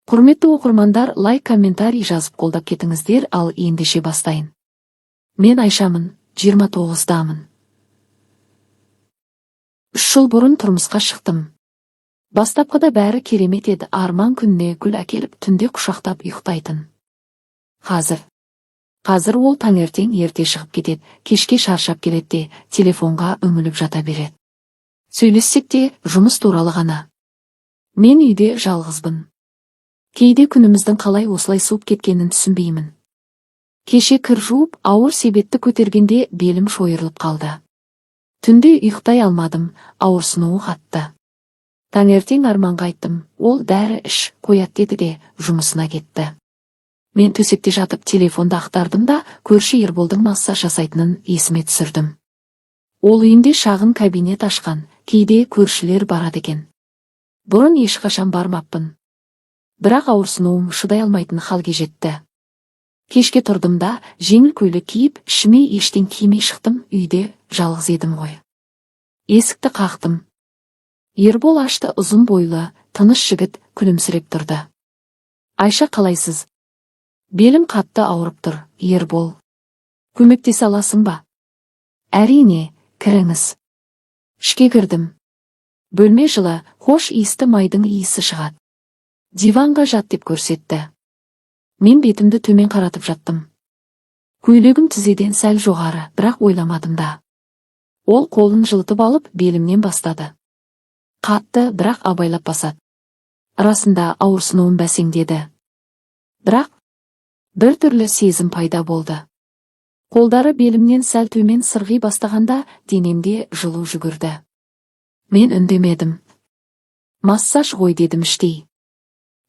Құрметті оқырмандар, лайк, комментарий жазып қолдап кетіңіздер, ал ендеше бастайын. Мен Айшамын, 29-дамын. 3 жыл бұрын тұрмысқа шықтым. Бастапқыда бәрі керемет еді, арман күніне гүл әкеліп, түнде құшақтап ұйықтайтын. Қазір ол таңертең ерте шығып кетеді, кешке шаршап келеді де, телефонға үңіліп жата береді. Сөйлессек те, жұмыс туралы ғана. Мен үйде жалғызбын. Кейде күніміздің қалай осылай суып кеткенін түсінбеймін. Кеше кір жуып, ауыр себетті көтергенде белім шойырылып қалды. Түнде ұйықтай алмадым, ауырсынуы қатты. Таңертең Арманға айттым, ол дәрі іш, қоят деді де, жұмысына кетті. Мен төсекте жатып телефонды ақтардым да, көрші Ерболдың массаж жасайтынын есіме түсірдім. Ол үйінде шағын кабинет ашқан, кейде көршілер барады екен. Бұрын ешқашан бармаппын. Бірақ ауырсынуым шыдай алмайтын халге жетті. Кешке тұрдым да, жеңіл көйлек киіп, ішіме ештен кимей шықтым, үйде жалғыз едім ғой. Есікті қақтым. Ербол ашты, ұзын бойлы, тыныш жігіт күлімсіреп тұрды. Айша, қалайсыз? Белім қатты ауырып тұр, Ербол. Көмектесе аласың ба? Әрине, кіріңіз. Ішке кірдім. Бөлме жылы, хош иісті майдың иісі шығады. Диванға жат деп көрсетті. Мен бетімді төмен қаратып жаттым. Көйлегім тізеден сәл жоғары, бірақ ойламадым да. Ол қолын жылытып алып, белімнен бастады. Қатты, бірақ абайлап басады. Расында ауырсынуым бәсеңдеді. Бірақ бір түрлі сезім пайда болды. Қолдары белімнен сәл төмен сырғи бастағанда, денемде жылу жүгірді. Мен үндемедім. Массаж ғой дедім іштей.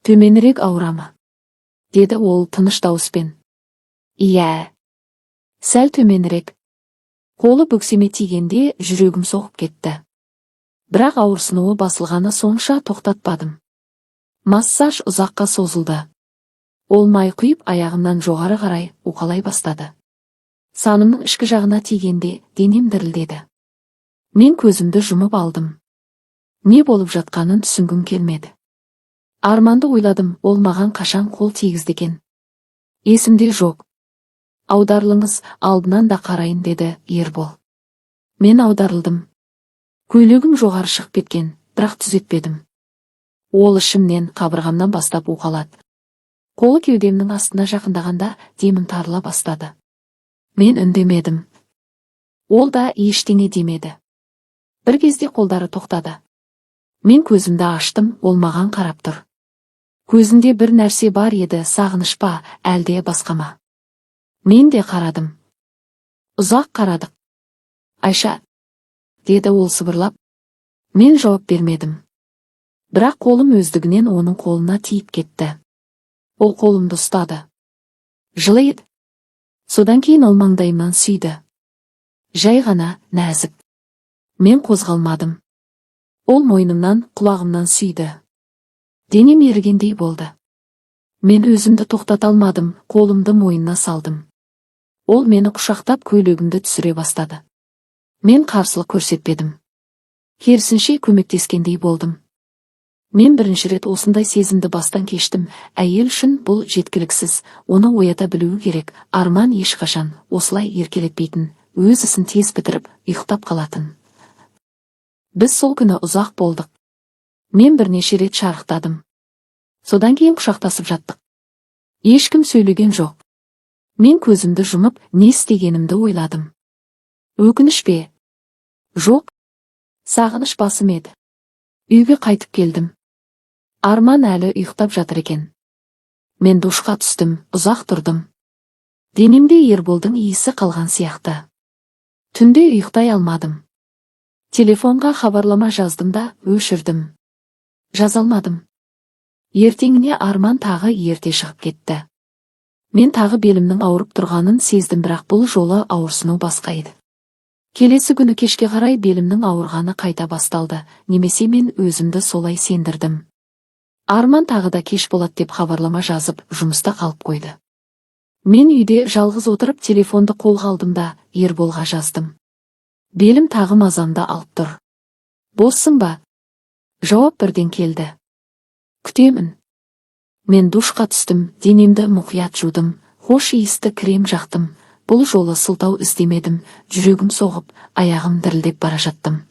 Төменірек ауырамы? Деді ол тыныш дауыспен. Иә. Сәл төменірек. Қолы бөксеме тигенде жүрегім соғып кетті. Бірақ ауырсынуы басылғаны сонша тоқтатпадым. Массаж ұзаққа созылды. Ол май құйып аяғымнан жоғары қарай уқалай бастады. Санымның ішкі жағына тигенде денем дірілдеді. Мен көзімді жұмып алдым. Не болып жатқанын түсінгім келмеді. Арманды ойладым, ол маған қашан қол тигізді екен. Есімде жоқ. Аударылыңыз, алдынан да қарайын деді Ербол. Мен аударылдым. Көйлегім жоғары шығып кеткен, бірақ түзетпедім. Ол ішімнен, қабырғамнан бастап уқалады. Қолы кеудемнің астына жақындағанда демім тарыла бастады. Мен үндемедім. Ол да ештеңе демеді. Бір кезде қолдары тоқтады. Мен көзімді аштым, ол маған қарап тұр. Көзінде бір нәрсе бар еді, сағыныш па, әлде басқа ма? Мен де қарадым. Ұзақ қарадық. Айша, деді ол сыбырлап. Мен жауап бермедім. Бірақ қолым өздігінен оның қолына тиіп кетті. Ол қолымды ұстады. Жылы еді. Содан кейін ол маңдайымнан сүйді. Жай ғана, нәзік. Мен қозғалмадым. Ол мойнымнан, құлағымнан сүйді. Денем ерігендей болды. Мен өзімді тоқтата алмадым, қолымды мойнына салдым. Ол мені құшақтап көйлегімді түсіре бастады. Мен қарсылық көрсетпедім. Керісінше көмектескендей болдым. Мен бірінші рет осындай сезімді бастан кештім. Әйел үшін бұл жеткіліксіз, оны оята білуі керек. Арман ешқашан осылай еркелетпейтін, өз ісін тез бітіріп, ұйықтап қалатын. Біз сол күні ұзақ болдық. Мен бірнеше рет шарықтадым. Содан кейін құшақтасып жаттық. Ешкім сөйлеген жоқ. Мен көзімді жұмып, не істегенімді ойладым. Өкініш пе? Жоқ. Сағыныш басым еді. Үйге қайтып келдім. Арман әлі ұйықтап жатыр екен. Мен душқа түстім, ұзақ тұрдым. Денемде Ерболдың иісі қалған сияқты. Түнде ұйықтай алмадым. Телефонға хабарлама жаздым да өшірдім. Жазалмадым. Ертеңіне Арман тағы ерте шығып кетті. Мен тағы белімнің ауырып тұрғанын сездім, бірақ бұл жолы ауырсыну басқа еді. Келесі күні кешке қарай белімнің ауырғаны қайта басталды, немесе мен өзімді солай сендірдім. Арман тағы да кеш болады деп хабарлама жазып, жұмыста қалып қойды. Мен үйде жалғыз отырып телефонды қолға алдым да Ерболға жаздым. Белім тағы мазамды алып тұр. Боссың ба? Жауап бірден келді. Күтемін. Мен душқа түстім, денемді мұқият жудым, хош иісті крем жақтым. Бұл жолы сылтау іздемедім, жүрегім соғып, аяғым дірілдеп бара жаттым.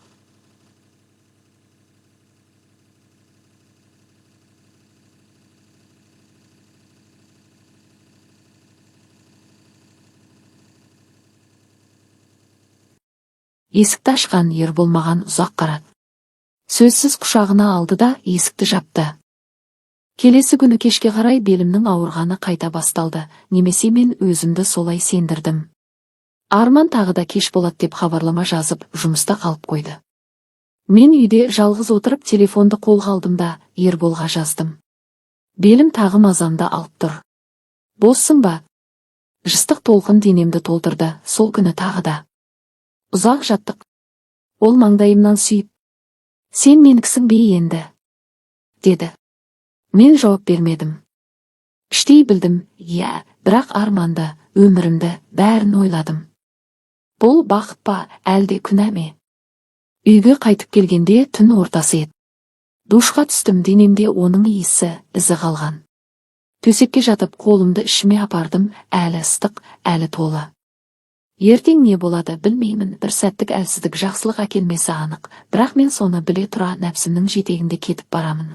Есікті ашқан Ербол маған ұзақ қарады. Сөзсіз құшағына алды да есікті жапты. Келесі күні кешке қарай белімнің ауырғаны қайта басталды, немесе мен өзімді солай сендірдім. Арман тағы да кеш болады деп хабарлама жазып, жұмыста қалып қойды. Мен үйде жалғыз отырып телефонды қолға алдым да Ерболға жаздым. Белім тағы мазамды алып тұр. Боссың ба? Жыстық толқын денемді толтырды, сол күні тағы да. Ұзақ жаттық. Ол маңдайымнан сүйіп, сен меніксің бе енді? Деді. Мен жауап бермедім. Іштей білдім, иә, бірақ арманды, өмірімді, бәрін ойладым. Бұл бақыт па, әлде күнә ме? Үйге қайтып келгенде түн ортасы еді. Душқа түстім, денемде оның иісі, ізі қалған. Төсекке жатып қолымды ішіме апардым, әлі ыстық, әлі толы. Ертең не болады білмеймін, бір сәттік әлсіздік жақсылық әкелмесі анық, бірақ мен соны біле тұра нәпсімнің жетегінде кетіп барамын.